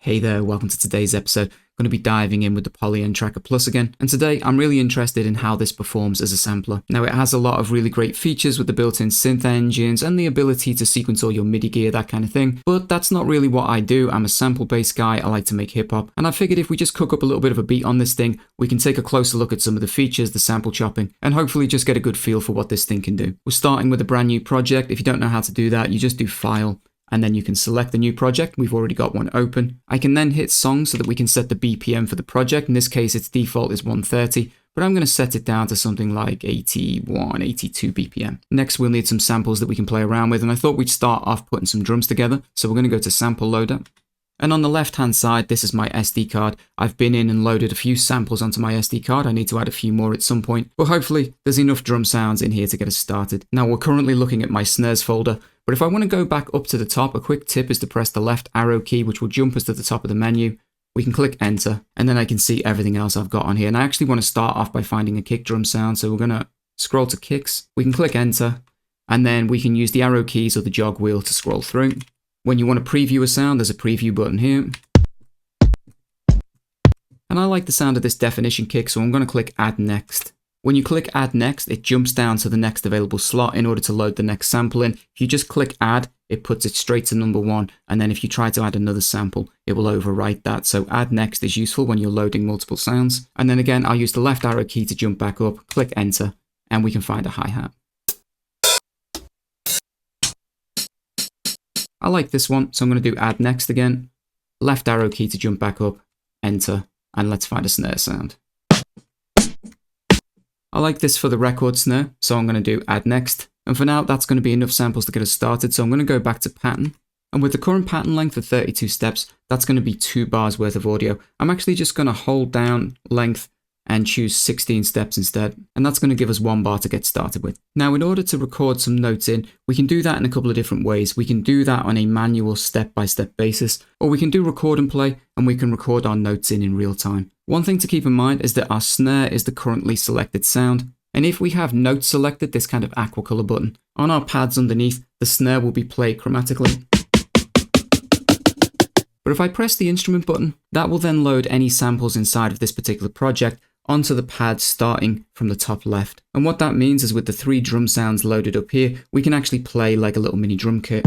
Hey there, welcome to today's episode. I'm going to be diving in with the Polyend Tracker Plus again, and today I'm really interested in how this performs as a sampler. Now it has a lot of really great features with the built-in synth engines and the ability to sequence all your MIDI gear, that kind of thing, but that's not really what I do. I'm a sample-based guy, I like to make hip-hop, and I figured if we just cook up a little bit of a beat on this thing, we can take a closer look at some of the features, the sample chopping, and hopefully just get a good feel for what this thing can do. We're starting with a brand new project. If you don't know how to do that, you just do File, and then you can select the new project. We've already got one open. I can then hit Song so that we can set the BPM for the project. In this case, its default is 130, but I'm going to set it down to something like 81, 82 BPM. Next, we'll need some samples that we can play around with, and I thought we'd start off putting some drums together. So we're going to go to Sample Loader. And on the left-hand side, this is my SD card. I've been in and loaded a few samples onto my SD card. I need to add a few more at some point, but hopefully there's enough drum sounds in here to get us started. Now we're currently looking at my snares folder, but if I want to go back up to the top, a quick tip is to press the left arrow key, which will jump us to the top of the menu. We can click enter, and then I can see everything else I've got on here. And I actually want to start off by finding a kick drum sound. So we're going to scroll to kicks. We can click enter, and then we can use the arrow keys or the jog wheel to scroll through. When you want to preview a sound, there's a preview button here. And I like the sound of this definition kick, so I'm going to click add next. When you click add next, it jumps down to the next available slot in order to load the next sample in. If you just click add, it puts it straight to number one. And then if you try to add another sample, it will overwrite that. So add next is useful when you're loading multiple sounds. And then again, I'll use the left arrow key to jump back up, click enter, and we can find a hi-hat. I like this one, so I'm going to do add next again. Left arrow key to jump back up, enter, and let's find a snare sound. I like this for the record snare, so I'm going to do add next. And for now, that's going to be enough samples to get us started, so I'm going to go back to pattern. And with the current pattern length of 32 steps, that's going to be 2 bars worth of audio. I'm actually just going to hold down length and choose 16 steps instead. And that's going to give us 1 bar to get started with. Now, in order to record some notes in, we can do that in a couple of different ways. We can do that on a manual step-by-step basis, or we can do record and play, and we can record our notes in real time. One thing to keep in mind is that our snare is the currently selected sound. And if we have notes selected, this kind of aqua color button, on our pads underneath, the snare will be played chromatically. But if I press the instrument button, that will then load any samples inside of this particular project onto the pad starting from the top left. And what that means is with the 3 drum sounds loaded up here, we can actually play like a little mini drum kit.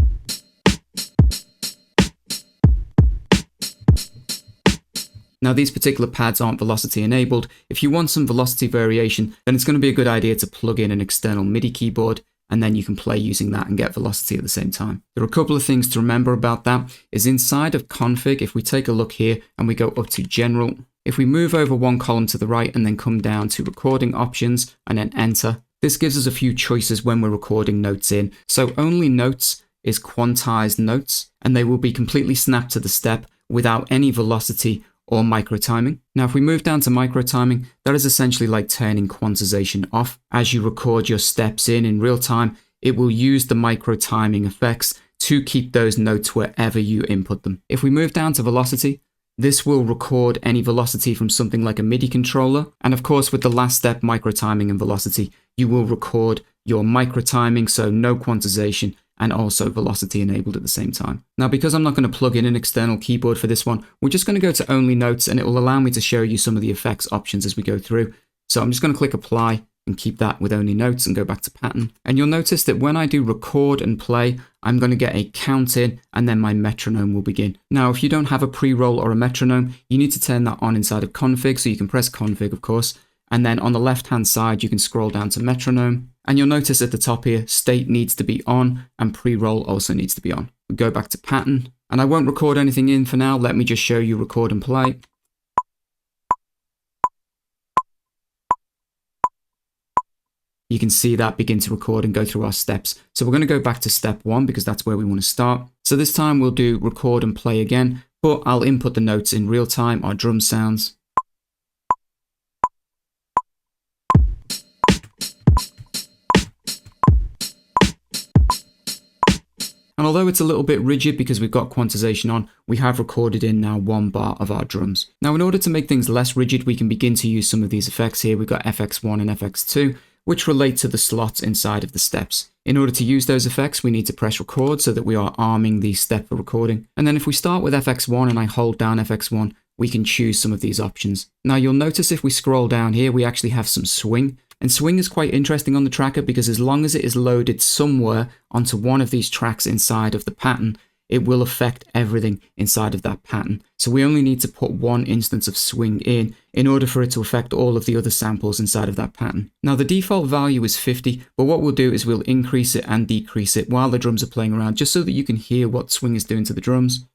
Now these particular pads aren't velocity enabled. If you want some velocity variation, then it's going to be a good idea to plug in an external MIDI keyboard, and then you can play using that and get velocity at the same time. There are a couple of things to remember about that. Is inside of config, if we take a look here and we go up to general, if we move over 1 column to the right and then come down to recording options and then enter, this gives us a few choices when we're recording notes in. So only notes is quantized notes, and they will be completely snapped to the step without any velocity or micro timing. Now, if we move down to micro timing, that is essentially like turning quantization off. As you record your steps in real time, it will use the micro timing effects to keep those notes wherever you input them. If we move down to velocity, this will record any velocity from something like a MIDI controller. And of course, with the last step, micro timing and velocity, you will record your micro timing, so no quantization, and also velocity enabled at the same time. Now, because I'm not going to plug in an external keyboard for this one, we're just going to go to only notes, and it will allow me to show you some of the effects options as we go through. So I'm just going to click apply and keep that with only notes and go back to pattern. And you'll notice that when I do record and play, I'm going to get a count in, and then my metronome will begin. Now, if you don't have a pre-roll or a metronome, you need to turn that on inside of config. So you can press config, of course. And then on the left-hand side, you can scroll down to metronome. And you'll notice at the top here, state needs to be on and pre-roll also needs to be on. We go back to pattern, and I won't record anything in for now. Let me just show you record and play. You can see that begin to record and go through our steps. So we're going to go back to step 1 because that's where we want to start. So this time we'll do record and play again, but I'll input the notes in real time, our drum sounds. And although it's a little bit rigid because we've got quantization on, we have recorded in now 1 bar of our drums. Now, in order to make things less rigid, we can begin to use some of these effects here. We've got FX1 and FX2, which relate to the slots inside of the steps. In order to use those effects, we need to press record so that we are arming the step for recording. And then if we start with FX1 and I hold down FX1, we can choose some of these options. Now you'll notice if we scroll down here, we actually have some swing. And swing is quite interesting on the tracker because as long as it is loaded somewhere onto one of these tracks inside of the pattern, it will affect everything inside of that pattern. So we only need to put one instance of swing in order for it to affect all of the other samples inside of that pattern. Now the default value is 50, but what we'll do is we'll increase it and decrease it while the drums are playing around, just so that you can hear what swing is doing to the drums.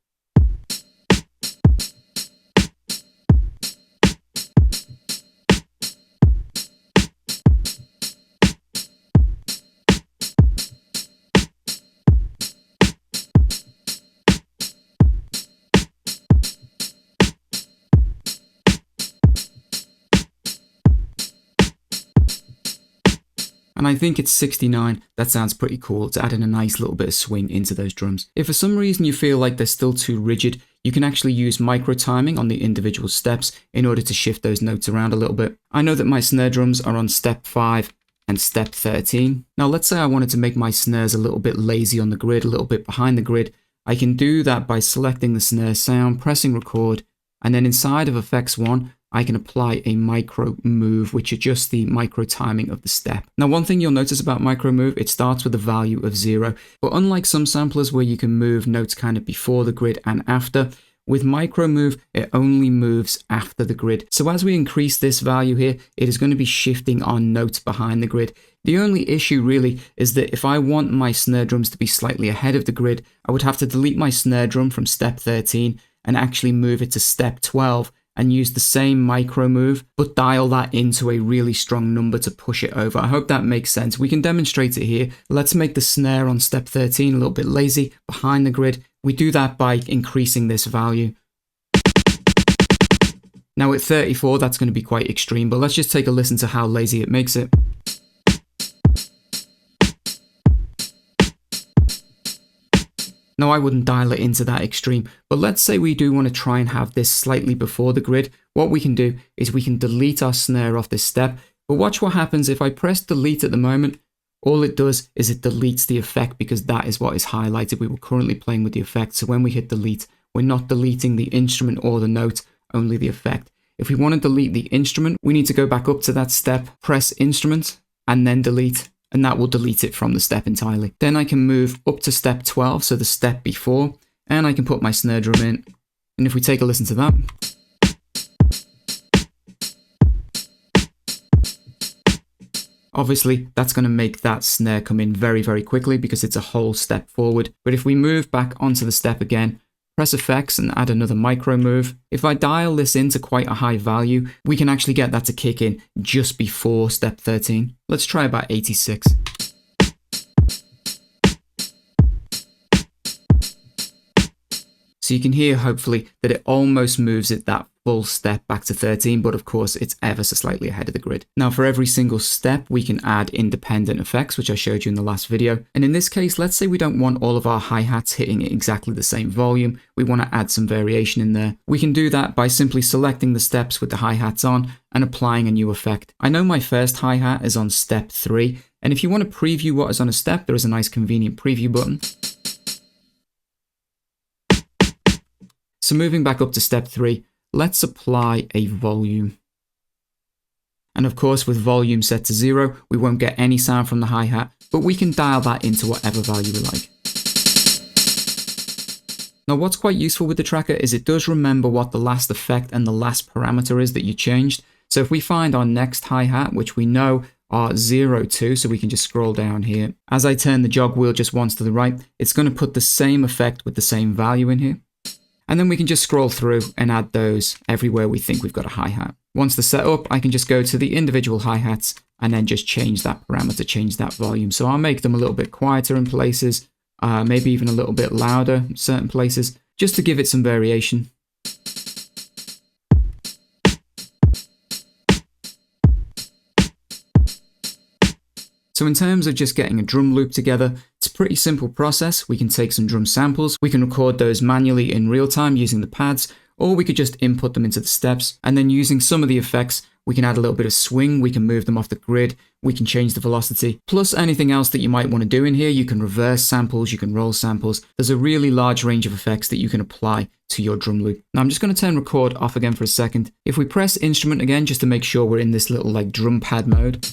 And I think it's 69, that sounds pretty cool. It's adding a nice little bit of swing into those drums. If for some reason you feel like they're still too rigid, you can actually use micro timing on the individual steps in order to shift those notes around a little bit. I know that my snare drums are on step 5 and step 13. Now let's say I wanted to make my snares a little bit lazy on the grid, a little bit behind the grid. I can do that by selecting the snare sound, pressing record, and then inside of effects 1, I can apply a micro move, which adjusts the micro timing of the step. Now, one thing you'll notice about micro move, it starts with a value of 0. But unlike some samplers where you can move notes kind of before the grid and after, with micro move, it only moves after the grid. So as we increase this value here, it is going to be shifting our notes behind the grid. The only issue really is that if I want my snare drums to be slightly ahead of the grid, I would have to delete my snare drum from step 13 and actually move it to step 12. And use the same micro move, but dial that into a really strong number to push it over. I hope that makes sense. We can demonstrate it here. Let's make the snare on step 13 a little bit lazy, behind the grid. We do that by increasing this value. Now at 34, that's going to be quite extreme, but let's just take a listen to how lazy it makes it. Now I wouldn't dial it into that extreme, but let's say we do want to try and have this slightly before the grid. What we can do is we can delete our snare off this step, but watch what happens if I press delete at the moment. All it does is it deletes the effect because that is what is highlighted. We were currently playing with the effect, so when we hit delete, we're not deleting the instrument or the note, only the effect. If we want to delete the instrument, we need to go back up to that step, press instrument, and then delete. And that will delete it from the step entirely. Then I can move up to step 12, so the step before, and I can put my snare drum in. And if we take a listen to that, obviously that's going to make that snare come in very, very quickly because it's a whole step forward. But if we move back onto the step again, press effects and add another micro move. If I dial this into quite a high value, we can actually get that to kick in just before step 13. Let's try about 86. So you can hear hopefully that it almost moves it that full step back to 13, but of course it's ever so slightly ahead of the grid. Now for every single step, we can add independent effects, which I showed you in the last video. And in this case, let's say we don't want all of our hi-hats hitting exactly the same volume. We want to add some variation in there. We can do that by simply selecting the steps with the hi-hats on and applying a new effect. I know my first hi-hat is on step 3. And if you want to preview what is on a step, there is a nice convenient preview button. So moving back up to step 3, let's apply a volume. And of course, with volume set to 0, we won't get any sound from the hi-hat, but we can dial that into whatever value we like. Now what's quite useful with the tracker is it does remember what the last effect and the last parameter is that you changed. So if we find our next hi-hat, which we know are 0, 2, so we can just scroll down here. As I turn the jog wheel just once to the right, it's going to put the same effect with the same value in here. And then we can just scroll through and add those everywhere we think we've got a hi-hat. Once they're set up, I can just go to the individual hi-hats and then just change that parameter, change that volume. So I'll make them a little bit quieter in places, maybe even a little bit louder in certain places, just to give it some variation. So in terms of just getting a drum loop together, it's a pretty simple process. We can take some drum samples, we can record those manually in real time using the pads, or we could just input them into the steps, and then using some of the effects, We can add a little bit of swing, we can move them off the grid, we can change the velocity, plus anything else that you might want to do in here. You can reverse samples, you can roll samples. There's a really large range of effects that you can apply to your drum loop. Now I'm just going to turn record off again for a second. If we press instrument again, just to make sure we're in this little like drum pad mode,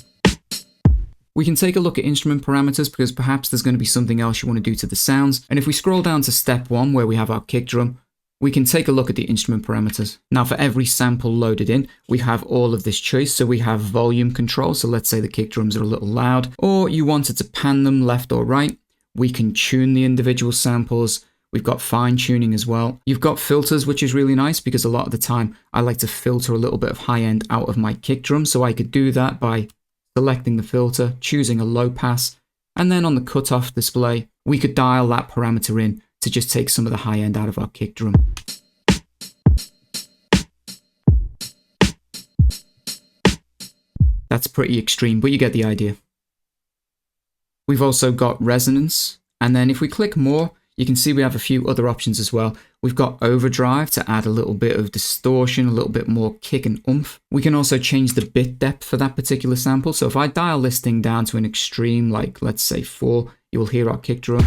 we can take a look at instrument parameters because perhaps there's going to be something else you want to do to the sounds. And if we scroll down to step 1 where we have our kick drum, we can take a look at the instrument parameters. Now for every sample loaded in, we have all of this choice. So we have volume control. So let's say the kick drums are a little loud, or you wanted to pan them left or right. We can tune the individual samples. We've got fine tuning as well. You've got filters, which is really nice because a lot of the time I like to filter a little bit of high end out of my kick drum. So I could do that by selecting the filter, choosing a low pass, and then on the cutoff display, we could dial that parameter in to just take some of the high end out of our kick drum. That's pretty extreme, but you get the idea. We've also got resonance, and then if we click more, you can see we have a few other options as well. We've got overdrive to add a little bit of distortion, a little bit more kick and oomph. We can also change the bit depth for that particular sample. So if I dial this thing down to an extreme, like let's say 4, you will hear our kick drum.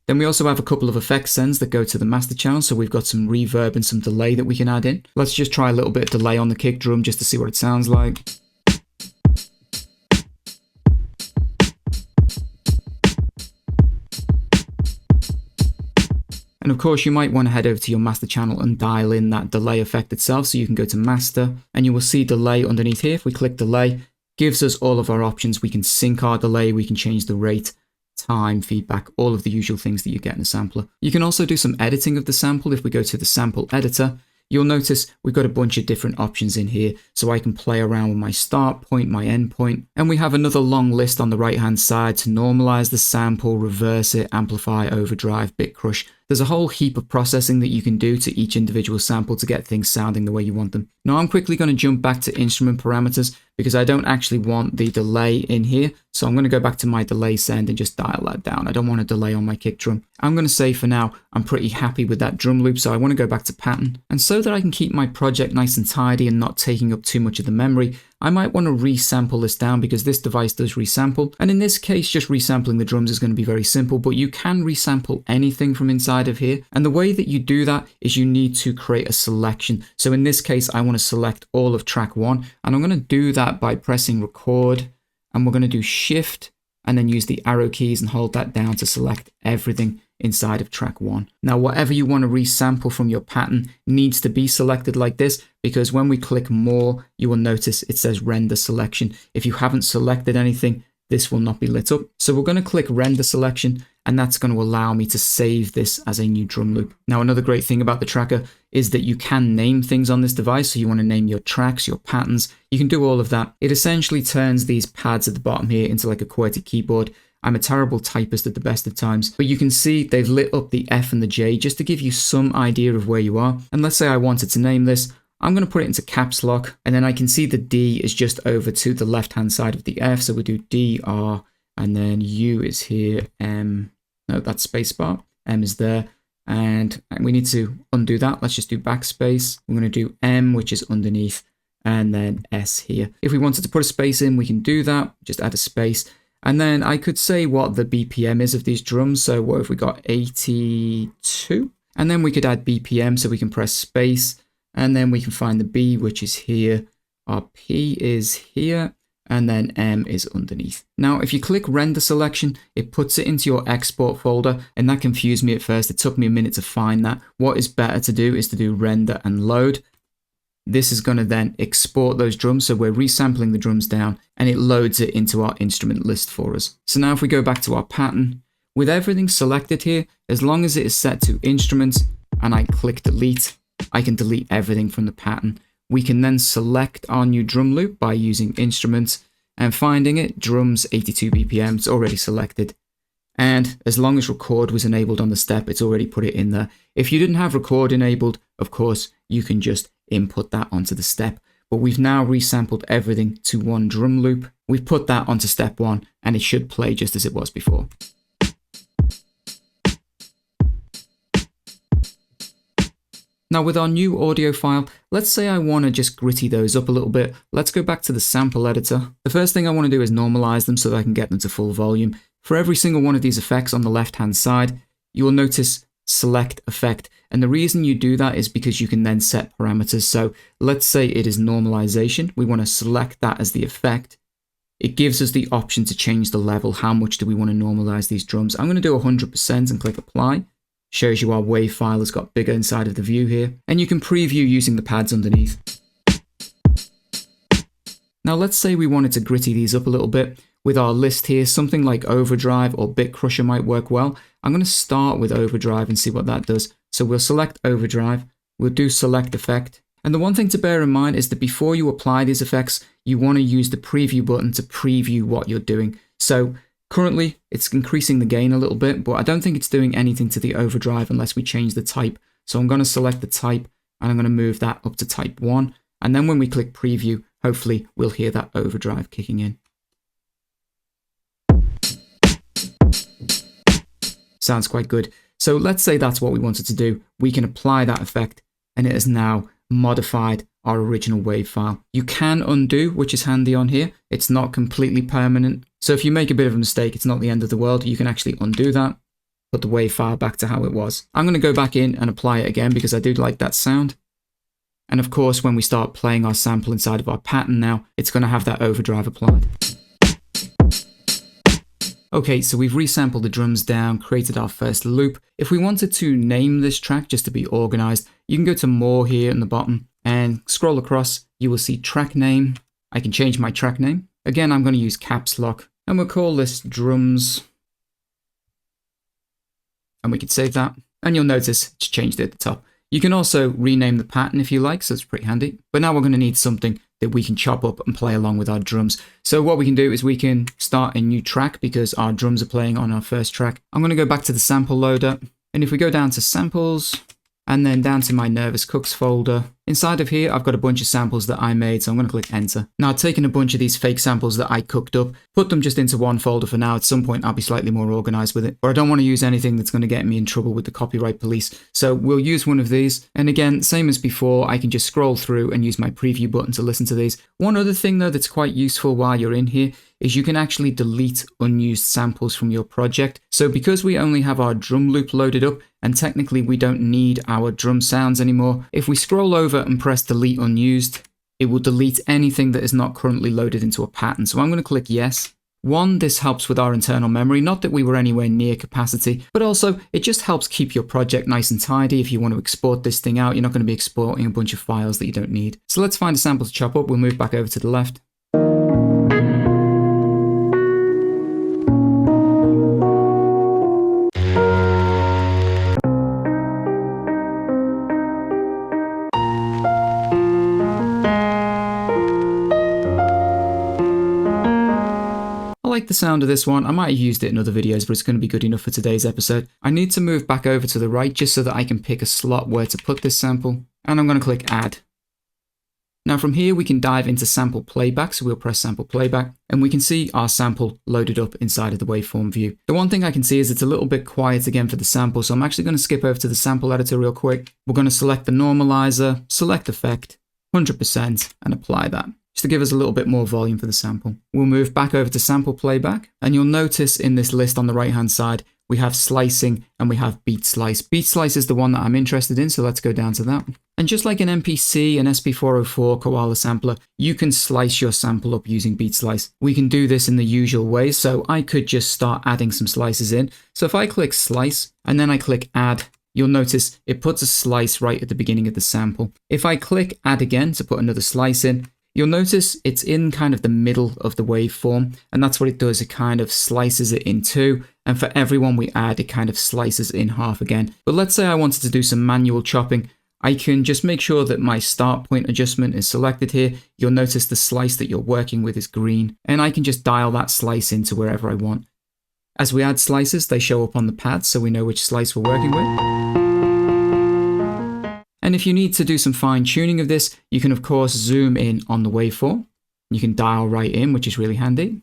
Then we also have a couple of effect sends that go to the master channel. So we've got some reverb and some delay that we can add in. Let's just try a little bit of delay on the kick drum just to see what it sounds like. And of course, you might want to head over to your master channel and dial in that delay effect itself. So you can go to master and you will see delay underneath here. If we click delay, gives us all of our options. We can sync our delay, we can change the rate, time, feedback, all of the usual things that you get in a sampler. You can also do some editing of the sample. If we go to the sample editor, you'll notice we've got a bunch of different options in here. So I can play around with my start point, my end point, and we have another long list on the right hand side to normalize the sample, reverse it, amplify, overdrive, bit crush. There's a whole heap of processing that you can do to each individual sample to get things sounding the way you want them. Now I'm quickly going to jump back to instrument parameters because I don't actually want the delay in here. So I'm going to go back to my delay send and just dial that down. I don't want a delay on my kick drum. I'm going to say for now, I'm pretty happy with that drum loop. So I want to go back to pattern. And so that I can keep my project nice and tidy and not taking up too much of the memory, I might want to resample this down because this device does resample. And in this case, just resampling the drums is going to be very simple, but you can resample anything from inside of here. And the way that you do that is you need to create a selection. So in this case, I want to select all of track 1, and I'm going to do that by pressing record, and we're going to do shift and then use the arrow keys and hold that down to select everything inside of track 1. Now, whatever you want to resample from your pattern needs to be selected like this, because when we click more, you will notice it says render selection. If you haven't selected anything, this will not be lit up. So we're going to click render selection, and that's going to allow me to save this as a new drum loop. Now, another great thing about the tracker is that you can name things on this device. So you want to name your tracks, your patterns, you can do all of that. It essentially turns these pads at the bottom here into like a QWERTY keyboard. I'm a terrible typist at the best of times, but you can see they've lit up the F and the J just to give you some idea of where you are. And let's say I wanted to name this, I'm going to put it into caps lock, and then I can see the D is just over to the left-hand side of the F. So we do D, R, and then U is here, M, no, that's spacebar, M is there, and we need to undo that. Let's just do backspace. We're going to do M, which is underneath, and then S here. If we wanted to put a space in, we can do that, just add a space. And then I could say what the BPM is of these drums. So what if we got 82? And then we could add BPM, so we can press space, and then we can find the B, which is here. Our P is here, and then M is underneath. Now, if you click render selection, it puts it into your export folder, and that confused me at first. It took me a minute to find that. What is better to do is to do render and load. This is going to then export those drums. So we're resampling the drums down, and it loads it into our instrument list for us. So now if we go back to our pattern, with everything selected here, as long as it is set to instruments and I click delete, I can delete everything from the pattern. We can then select our new drum loop by using instruments and finding it, drums 82 BPM, it's already selected. And as long as record was enabled on the step, it's already put it in there. If you didn't have record enabled, of course, you can just input that onto the step. But we've now resampled everything to one drum loop. We've put that onto step 1, and it should play just as it was before. Now with our new audio file, let's say I want to just gritty those up a little bit. Let's go back to the sample editor. The first thing I want to do is normalize them so that I can get them to full volume. For every single one of these effects on the left hand side, you will notice select effect. And the reason you do that is because you can then set parameters. So let's say it is normalization. We want to select that as the effect. It gives us the option to change the level. How much do we want to normalize these drums? I'm going to do 100% and click apply. Shows you our WAV file has got bigger inside of the view here. And you can preview using the pads underneath. Now let's say we wanted to gritty these up a little bit. With our list here, something like Overdrive or Bit Crusher might work well. I'm going to start with Overdrive and see what that does. So we'll select Overdrive, we'll do select effect. And the one thing to bear in mind is that before you apply these effects, you want to use the preview button to preview what you're doing. So currently it's increasing the gain a little bit, but I don't think it's doing anything to the overdrive unless we change the type. So I'm going to select the type and I'm going to move that up to type 1. And then when we click preview, hopefully we'll hear that overdrive kicking in. Sounds quite good. So let's say that's what we wanted to do. We can apply that effect and it has now modified our original WAV file. You can undo, which is handy on here. It's not completely permanent. So if you make a bit of a mistake, it's not the end of the world. You can actually undo that, put the WAV file back to how it was. I'm going to go back in and apply it again because I do like that sound. And of course, when we start playing our sample inside of our pattern now, it's going to have that overdrive applied. Okay, so we've resampled the drums down, created our first loop. If we wanted to name this track just to be organized, you can go to more here in the bottom and scroll across. You will see track name. I can change my track name. Again, I'm going to use caps lock and we'll call this drums. And we can save that. And you'll notice it's changed it at the top. You can also rename the pattern if you like, so it's pretty handy. But now we're going to need something that we can chop up and play along with our drums. So what we can do is we can start a new track because our drums are playing on our first track. I'm going to go back to the sample loader. And if we go down to samples and then down to my NervousCooks folder, inside of here, I've got a bunch of samples that I made. So I'm going to click enter. Now I've taken a bunch of these fake samples that I cooked up, put them just into one folder for now. At some point, I'll be slightly more organized with it, or I don't want to use anything that's going to get me in trouble with the copyright police. So we'll use one of these. And again, same as before, I can just scroll through and use my preview button to listen to these. One other thing though, that's quite useful while you're in here is you can actually delete unused samples from your project. So because we only have our drum loop loaded up and technically we don't need our drum sounds anymore, if we scroll over and press delete unused, it will delete anything that is not currently loaded into a pattern. So I'm going to click yes. One, this helps with our internal memory, not that we were anywhere near capacity, but also it just helps keep your project nice and tidy. If you want to export this thing out, you're not going to be exporting a bunch of files that you don't need. So let's find a sample to chop up. We'll move back over to the left. I like the sound of this one. I might have used it in other videos, but it's going to be good enough for today's episode. I need to move back over to the right just so that I can pick a slot where to put this sample. And I'm going to click add. Now from here, we can dive into sample playback. So we'll press sample playback and we can see our sample loaded up inside of the waveform view. The one thing I can see is it's a little bit quiet again for the sample. So I'm actually going to skip over to the sample editor real quick. We're going to select the normalizer, select effect, 100% and apply that, just to give us a little bit more volume for the sample. We'll move back over to sample playback and you'll notice in this list on the right hand side, we have slicing and we have beat slice. Beat slice is the one that I'm interested in, so let's go down to that. And just like an MPC, an SP404 koala sampler, you can slice your sample up using beat slice. We can do this in the usual way, so I could just start adding some slices in. So if I click slice and then I click add, you'll notice it puts a slice right at the beginning of the sample. If I click add again to put another slice in, you'll notice it's in kind of the middle of the waveform, and that's what it does. It kind of slices it in two, and for every one we add, it kind of slices in half again. But let's say I wanted to do some manual chopping. I can just make sure that my start point adjustment is selected here. You'll notice the slice that you're working with is green, and I can just dial that slice into wherever I want. As we add slices, they show up on the pad, so we know which slice we're working with. And if you need to do some fine tuning of this, you can of course zoom in on the waveform. You can dial right in, which is really handy.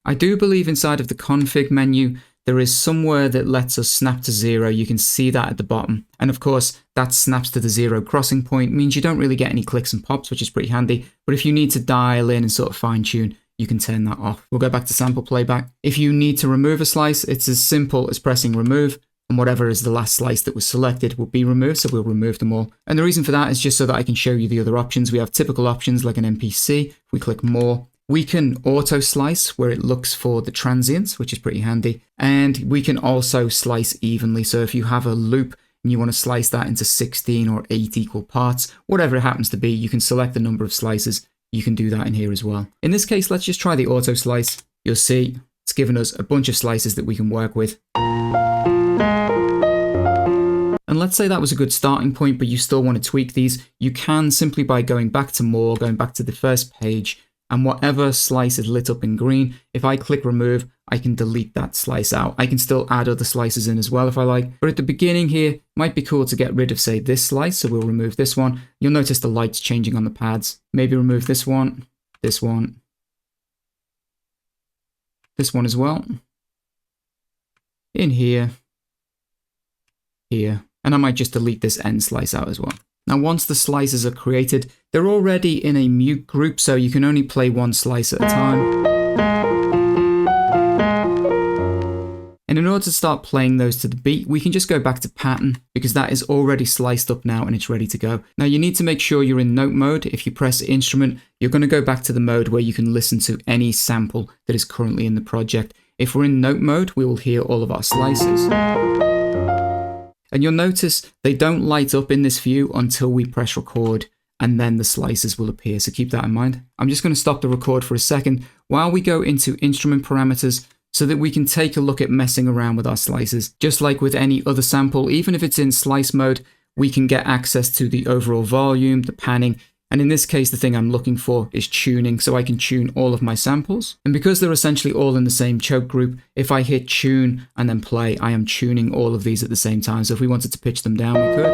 I do believe inside of the config menu, there is somewhere that lets us snap to 0. You can see that at the bottom. And of course, that snaps to the 0 crossing point, means you don't really get any clicks and pops, which is pretty handy. But if you need to dial in and sort of fine tune, you can turn that off. We'll go back to sample playback. If you need to remove a slice, it's as simple as pressing remove, and whatever is the last slice that was selected will be removed, so we'll remove them all. And the reason for that is just so that I can show you the other options. We have typical options like an MPC. If we click more, we can auto slice where it looks for the transients, which is pretty handy. And we can also slice evenly. So if you have a loop and you want to slice that into 16 or 8 equal parts, whatever it happens to be, you can select the number of slices. You can do that in here as well. In this case, let's just try the auto slice. You'll see it's given us a bunch of slices that we can work with. And let's say that was a good starting point, but you still want to tweak these. You can simply by going back to more, going back to the first page, and whatever slice is lit up in green, if I click remove, I can delete that slice out. I can still add other slices in as well if I like. But at the beginning here, might be cool to get rid of, say, this slice. So we'll remove this one. You'll notice the lights changing on the pads. Maybe remove this one as well. In here, here. And I might just delete this end slice out as well. Now, once the slices are created, they're already in a mute group, so you can only play one slice at a time. And in order to start playing those to the beat, we can just go back to pattern because that is already sliced up now and it's ready to go. Now, you need to make sure you're in note mode. If you press instrument, you're going to go back to the mode where you can listen to any sample that is currently in the project. If we're in note mode, we will hear all of our slices. And you'll notice they don't light up in this view until we press record, and then the slices will appear. So keep that in mind. I'm just going to stop the record for a second while we go into instrument parameters so that we can take a look at messing around with our slices. Just like with any other sample, even if it's in slice mode, we can get access to the overall volume, the panning, and in this case, the thing I'm looking for is tuning, so I can tune all of my samples. And because they're essentially all in the same choke group, if I hit tune and then play, I am tuning all of these at the same time. So if we wanted to pitch them down, we could.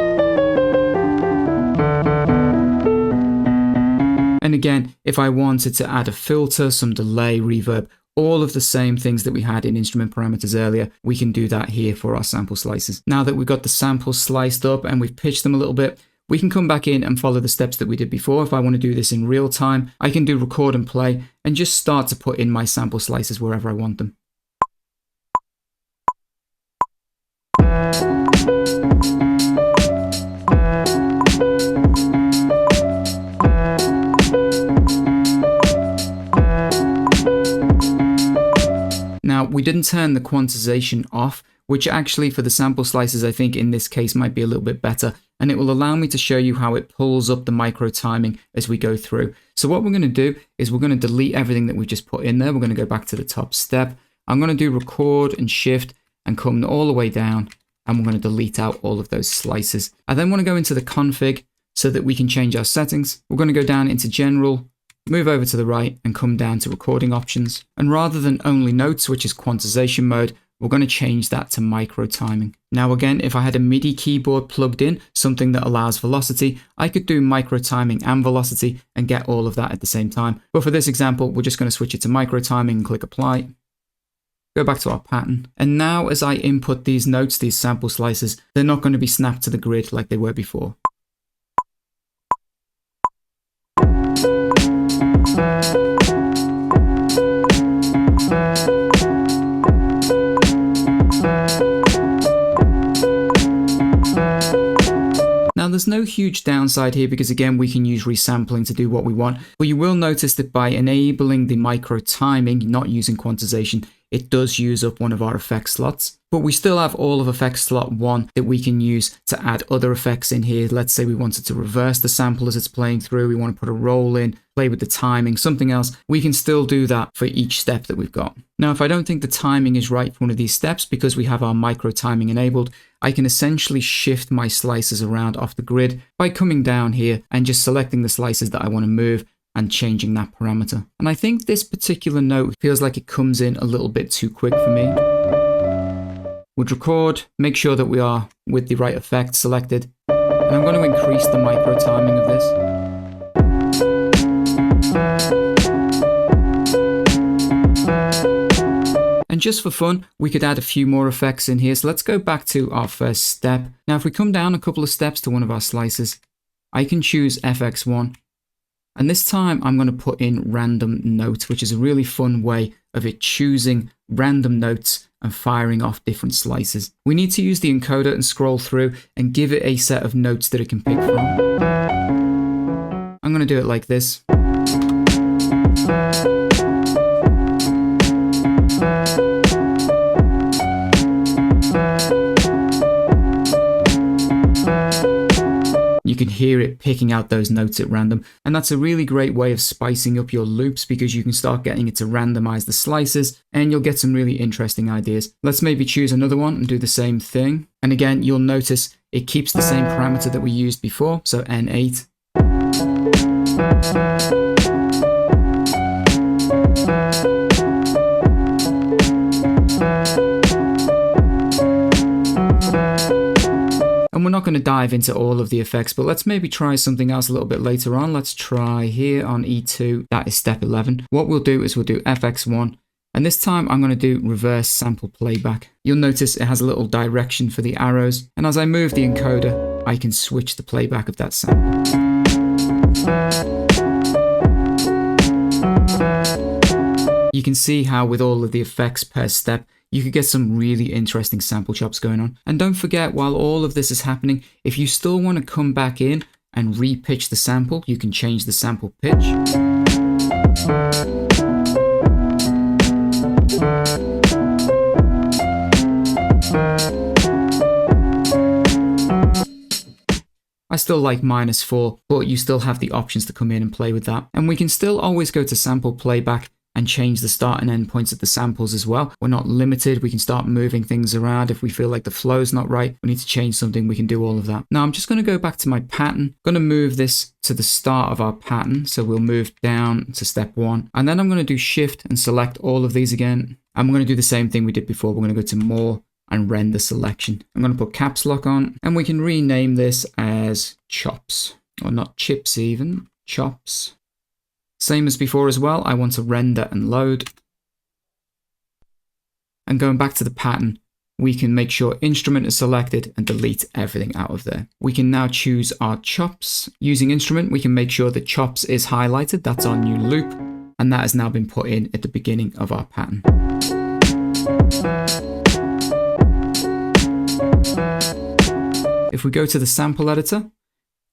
And again, if I wanted to add a filter, some delay, reverb, all of the same things that we had in instrument parameters earlier, we can do that here for our sample slices. Now that we've got the samples sliced up and we've pitched them a little bit, we can come back in and follow the steps that we did before. If I want to do this in real time, I can do record and play and just start to put in my sample slices wherever I want them. Now, we didn't turn the quantization off, which actually for the sample slices, I think in this case might be a little bit better. And it will allow me to show you how it pulls up the micro timing as we go through. So what we're going to do is we're going to delete everything that we just put in there. We're going to go back to the top step. I'm going to do record and shift and come all the way down. And we're going to delete out all of those slices. I then want to go into the config so that we can change our settings. We're going to go down into general, move over to the right and come down to recording options. And rather than only notes, which is quantization mode, we're going to change that to micro timing. Now again, if I had a MIDI keyboard plugged in, something that allows velocity, I could do micro timing and velocity and get all of that at the same time. But for this example, we're just going to switch it to micro timing and click apply. Go back to our pattern. And now as I input these notes, these sample slices, they're not going to be snapped to the grid like they were before. Now there's no huge downside here because again we can use resampling to do what we want, but you will notice that by enabling the micro timing, not using quantization, it does use up one of our effect slots. But we still have all of effect slot 1 that we can use to add other effects in here. Let's say we wanted to reverse the sample as it's playing through, we want to put a roll in, play with the timing, something else. We can still do that for each step that we've got. Now, if I don't think the timing is right for one of these steps because we have our micro timing enabled, I can essentially shift my slices around off the grid by coming down here and just selecting the slices that I want to move and changing that parameter. And I think this particular note feels like it comes in a little bit too quick for me. Would record, make sure that we are with the right effect selected, and I'm going to increase the micro timing of this. And And just for fun, we could add a few more effects in here. So let's go back to our first step. Now, if we come down a couple of steps to one of our slices, I can choose FX1. And this time I'm going to put in random notes, which is a really fun way of it choosing random notes and firing off different slices. We need to use the encoder and scroll through and give it a set of notes that it can pick from. I'm going to do it like this. You can hear it picking out those notes at random, and that's a really great way of spicing up your loops because you can start getting it to randomize the slices and you'll get some really interesting ideas. Let's maybe choose another one and do the same thing. And again, you'll notice it keeps the same parameter that we used before, so N8. And we're not going to dive into all of the effects, but let's maybe try something else a little bit later on. Let's try here on E2, that is step 11. What we'll do is we'll do FX1, and this time I'm going to do reverse sample playback. You'll notice it has a little direction for the arrows, and as I move the encoder, I can switch the playback of that sample. You can see how with all of the effects per step, you could get some really interesting sample chops going on. And don't forget, while all of this is happening, if you still want to come back in and re-pitch the sample, you can change the sample pitch. I still like -4, but you still have the options to come in and play with that. And we can still always go to sample playback and change the start and end points of the samples as well. We're not limited. We can start moving things around. If we feel like the flow's not right, we need to change something, we can do all of that. Now I'm just going to go back to my pattern. I'm going to move this to the start of our pattern. So we'll move down to step 1. And then I'm going to do shift and select all of these again. And we're going to do the same thing we did before. We're going to go to more and render selection. I'm going to put caps lock on, and we can rename this as chops, or not chips even, chops. Same as before as well, I want to render and load. And going back to the pattern, we can make sure instrument is selected and delete everything out of there. We can now choose our chops. Using instrument, we can make sure that chops is highlighted. That's our new loop. And that has now been put in at the beginning of our pattern. If we go to the sample editor,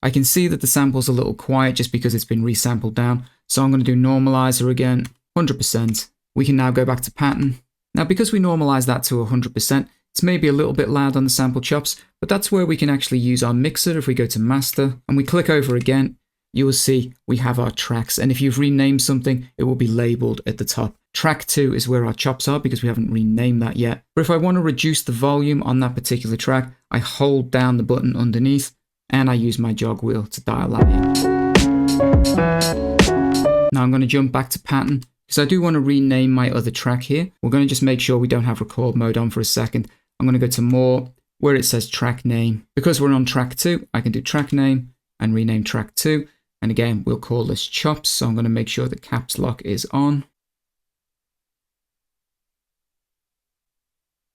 I can see that the sample's a little quiet just because it's been resampled down. So I'm going to do normalizer again, 100%. We can now go back to pattern. Now, because we normalize that to 100%, it's maybe a little bit loud on the sample chops, but that's where we can actually use our mixer. If we go to master and we click over again, you will see we have our tracks. And if you've renamed something, it will be labeled at the top. Track 2 is where our chops are because we haven't renamed that yet. But if I want to reduce the volume on that particular track, I hold down the button underneath and I use my jog wheel to dial that in. Now I'm going to jump back to pattern because I do want to rename my other track here. We're going to just make sure we don't have record mode on for a second. I'm going to go to more where it says track name. Because we're on track 2, I can do track name and rename track 2. And again, we'll call this chops. So I'm going to make sure the caps lock is on.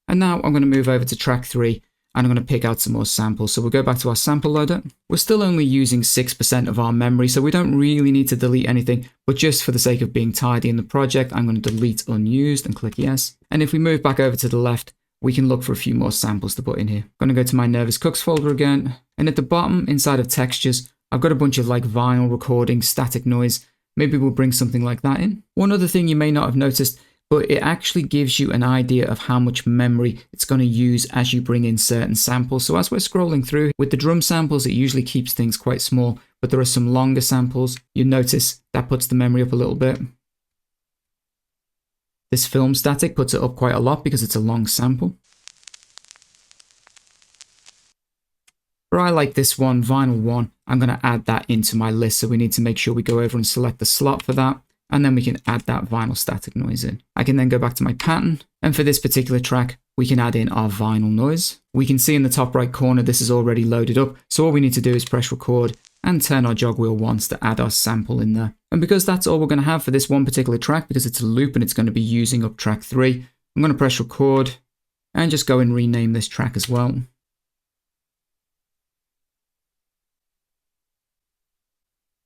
And now I'm going to move over to track 3. And I'm going to pick out some more samples. So we'll go back to our sample loader. We're still only using 6% of our memory, so we don't really need to delete anything, but just for the sake of being tidy in the project, I'm going to delete unused and click yes. And if we move back over to the left, we can look for a few more samples to put in here. I'm going to go to my NervousCooks folder again. And at the bottom, inside of textures, I've got a bunch of like vinyl recording, static noise. Maybe we'll bring something like that in. One other thing you may not have noticed, but it actually gives you an idea of how much memory it's going to use as you bring in certain samples. So as we're scrolling through, with the drum samples, it usually keeps things quite small, but there are some longer samples. You notice that puts the memory up a little bit. This film static puts it up quite a lot because it's a long sample. But I like this one, vinyl 1. I'm going to add that into my list, so we need to make sure we go over and select the slot for that. And then we can add that vinyl static noise in. I can then go back to my pattern. And for this particular track, we can add in our vinyl noise. We can see in the top right corner, this is already loaded up. So all we need to do is press record and turn our jog wheel once to add our sample in there. And because that's all we're going to have for this one particular track, because it's a loop and it's going to be using up track 3, I'm going to press record and just go and rename this track as well.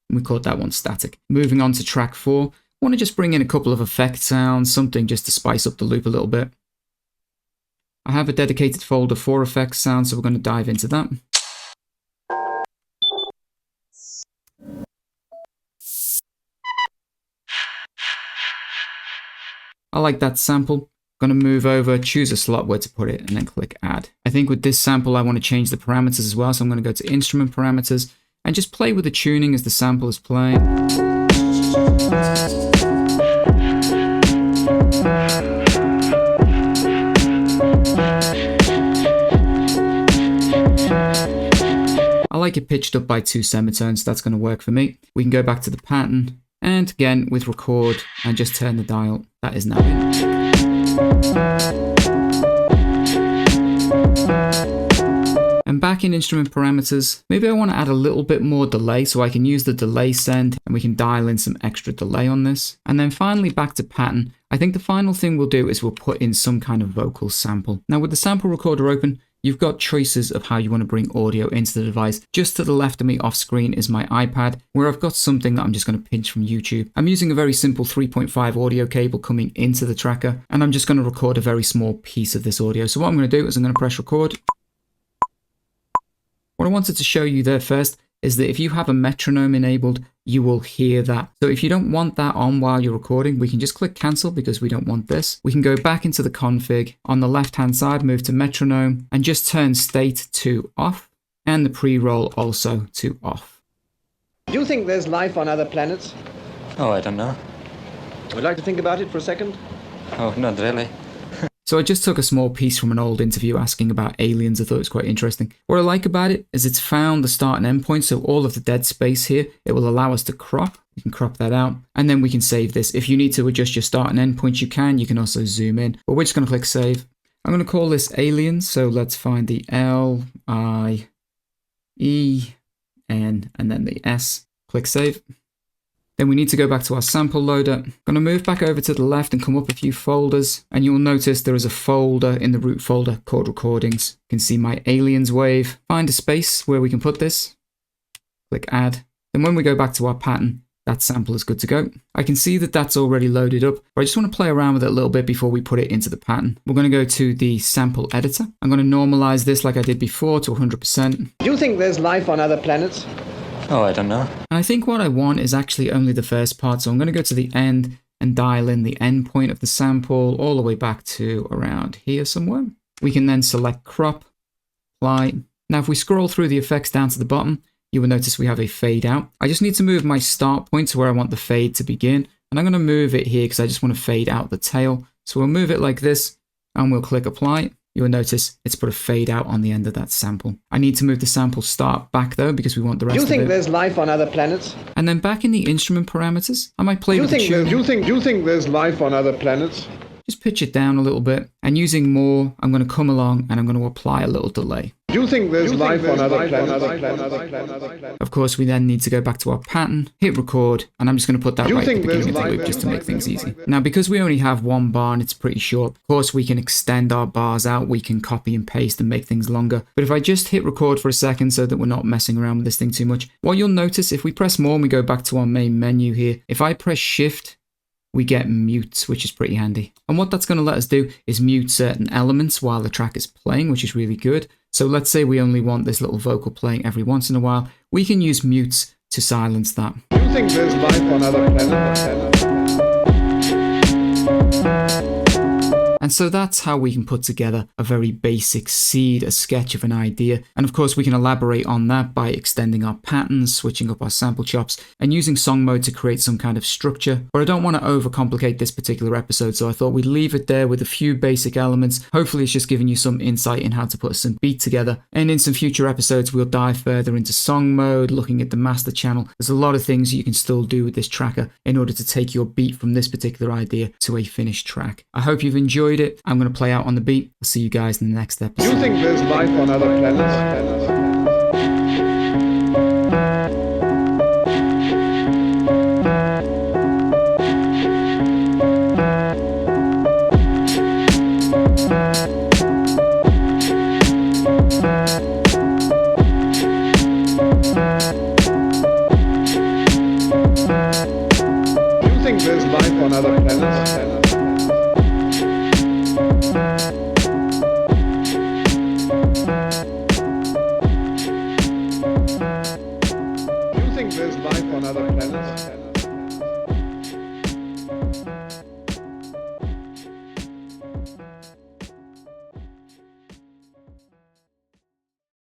We called that one static. Moving on to track 4, I want to just bring in a couple of effect sounds, something just to spice up the loop a little bit. I have a dedicated folder for effects sounds, so we're going to dive into that. I like that sample. I'm going to move over, choose a slot where to put it, and then click add. I think with this sample, I want to change the parameters as well, so I'm going to go to instrument parameters and just play with the tuning as the sample is playing. I like it pitched up by 2 semitones, so that's going to work for me. We can go back to the pattern, and again with record, and just turn the dial. That is now in. And back in instrument parameters, maybe I want to add a little bit more delay, so I can use the delay send and we can dial in some extra delay on this. And then finally back to pattern. I think the final thing we'll do is we'll put in some kind of vocal sample. Now with the sample recorder open, you've got choices of how you want to bring audio into the device. Just to the left of me off screen is my iPad, where I've got something that I'm just going to pinch from YouTube. I'm using a very simple 3.5 audio cable coming into the tracker, and I'm just going to record a very small piece of this audio. So what I'm going to do is I'm going to press record. What I wanted to show you there first is that if you have a metronome enabled, you will hear that. So if you don't want that on while you're recording, we can just click cancel because we don't want this. We can go back into the config. On the left-hand side, move to metronome and just turn state to off and the pre-roll also to off. Do you think there's life on other planets? Oh, I don't know. Would you like to think about it for a second? Oh, not really. So I just took a small piece from an old interview asking about aliens. I thought it was quite interesting. What I like about it is it's found the start and end point, so all of the dead space here, it will allow us to crop. You can crop that out, and then we can save this. If you need to adjust your start and end point, you can. You can also zoom in, but we're just going to click save. I'm going to call this aliens, so let's find the L-I-E-N and then the S. Click save. Then we need to go back to our sample loader. I'm going to move back over to the left and come up a few folders. And you'll notice there is a folder in the root folder called recordings. You can see my aliens wave. Find a space where we can put this. Click add. Then when we go back to our pattern, that sample is good to go. I can see that that's already loaded up, but I just want to play around with it a little bit before we put it into the pattern. We're going to go to the sample editor. I'm going to normalize this like I did before to 100%. Do you think there's life on other planets? Oh, I don't know. And I think what I want is actually only the first part, so I'm going to go to the end and dial in the end point of the sample all the way back to around here somewhere. We can then select crop, apply. Now if we scroll through the effects down to the bottom, you will notice we have a fade out. I just need to move my start point to where I want the fade to begin, and I'm going to move it here because I just want to fade out the tail. So we'll move it like this and we'll click apply. You will notice it's put a fade out on the end of that sample. I need to move the sample start back though because we want the rest of it. Do you think there's life on other planets? And then back in the instrument parameters, I might play with the tune. Do you think there's life on other planets? Just pitch it down a little bit, and using more, I'm going to come along and I'm going to apply a little delay. Do you think there's life on other planets? Of course, we then need to go back to our pattern, hit record, and I'm just going to put that right at the beginning of the loop just to make things easy. Now, because we only have one bar and it's pretty short, of course, we can extend our bars out, we can copy and paste and make things longer. But if I just hit record for a second so that we're not messing around with this thing too much, what you'll notice if we press more and we go back to our main menu here, if I press shift, we get mutes, which is pretty handy. And what that's going to let us do is mute certain elements while the track is playing, which is really good. So let's say we only want this little vocal playing every once in a while. We can use mutes to silence that. Do you think there's life on other planets? And so that's how we can put together a very basic seed, a sketch of an idea. And of course, we can elaborate on that by extending our patterns, switching up our sample chops, and using song mode to create some kind of structure. But I don't want to overcomplicate this particular episode, so I thought we'd leave it there with a few basic elements. Hopefully it's just giving you some insight in how to put some beat together. And in some future episodes, we'll dive further into song mode, looking at the master channel. There's a lot of things you can still do with this tracker in order to take your beat from this particular idea to a finished track. I hope you've enjoyed it. I'm going to play out on the beat. I'll see you guys in the next episode. Do you think there's life on other planets? there's life on other planets.